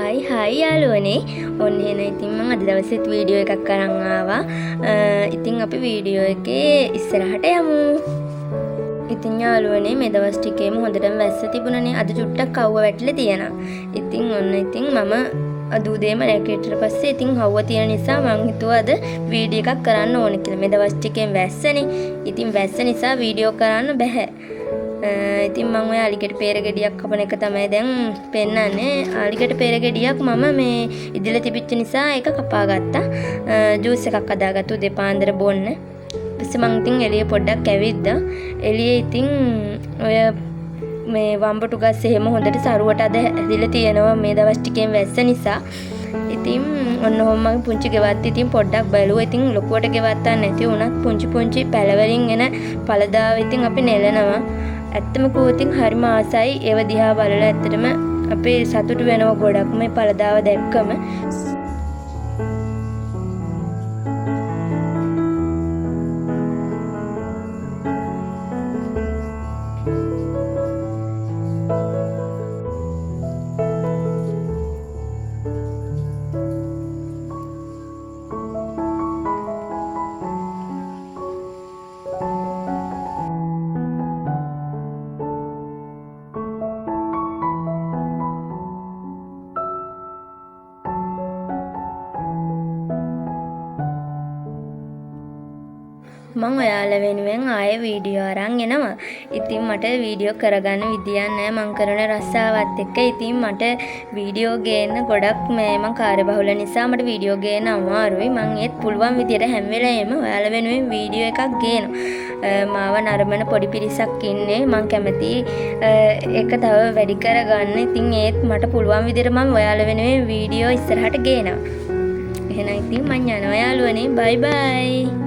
Hi යාළුවනේ. ඔන්න එහෙනම් ඉතින් මම අද දවසෙත් වීඩියෝ එකක් අරන් ආවා. ඉතින් අපි වීඩියෝ එකේ ඉස්සරහට යමු. ඉතින් යාළුවනේ මේ දවස් ටිකේම හොඳටම වැස්ස තිබුණනේ. අද චුට්ටක් අවුව වැටිලා තියෙනවා. ඉතින් මම අද උදේම නැගිටිට පස්සේ ඉතින් අවුව තියෙන නිසා මං හිතුවා අද වීඩියෝ එකක් කරන්න ඕනේ කියලා. මේ දවස් ටිකෙන් වැස්සනේ. ඉතින් වැස්ස නිසා වීඩියෝ කරන්න බෑ. ඉතින් මම ඔය අලිගට peer ගෙඩියක් කපන එක තමයි දැන් පෙන්නන්නේ. අලිගට peer ගෙඩියක් මම මේ ඉදිරිය තිබිච්ච නිසා ඒක කපා ගත්තා. ජූස් එකක් හදාගත්තු දෙපාන්දර බොන්න. ඊපස්සේ මං ඉතින් එළිය පොඩ්ඩක් ඇවිද්දා. එළියේ ඉතින් ඔය මේ වම්බටු ගස් එහෙම හොඳට සරුවට අද ඇදිලා තියෙනවා මේ දවස් ටිකෙන් වැස්ස නිසා. ඉතින් ඔන්න ඔහොම මම පුංචි ගෙවත්ත ඉතින් පොඩ්ඩක් බලුවා. ඉතින් ලොකුවට ගෙවත්තක් නැති වුණත් පුංචි පැලවලින් එන පළදාව ඉතින් අපි නෙලනවා. ඇත්තම කෝතින් හරිම ආසයි ඒව දිහා බලලා ඇත්තටම අපේ සතුටු වෙනවා ගොඩක් මේ පළදාව දැක්කම. මම ඔයාලා වෙනුවෙන් ආයෙ වීඩියෝ අරන් එනවා. ඉතින් මට වීඩියෝ කරගන්න විදියක් නැහැ මං කරන රස්සාවත් එක්ක. ඉතින් මට වීඩියෝ ගේන්න ගොඩක් මම කාර්යබහුල නිසා මට වීඩියෝ ගේන්න අමාරුයි. මං ඒත් පුළුවන් විදියට හැම වෙලේම ඔයාලා වෙනුවෙන් වීඩියෝ එකක් ගේනවා. මාව නරඹන පොඩි පිරිසක් ඉන්නේ. මං කැමති ඒක තව වැඩි කරගන්න. ඉතින් ඒත් මට පුළුවන් විදියට මම ඔයාලා වෙනුවෙන් වීඩියෝ ඉස්සරහට ගේනවා. එහෙනම් ඉතින් මං යනවා යාළුවනේ. බයි බයි.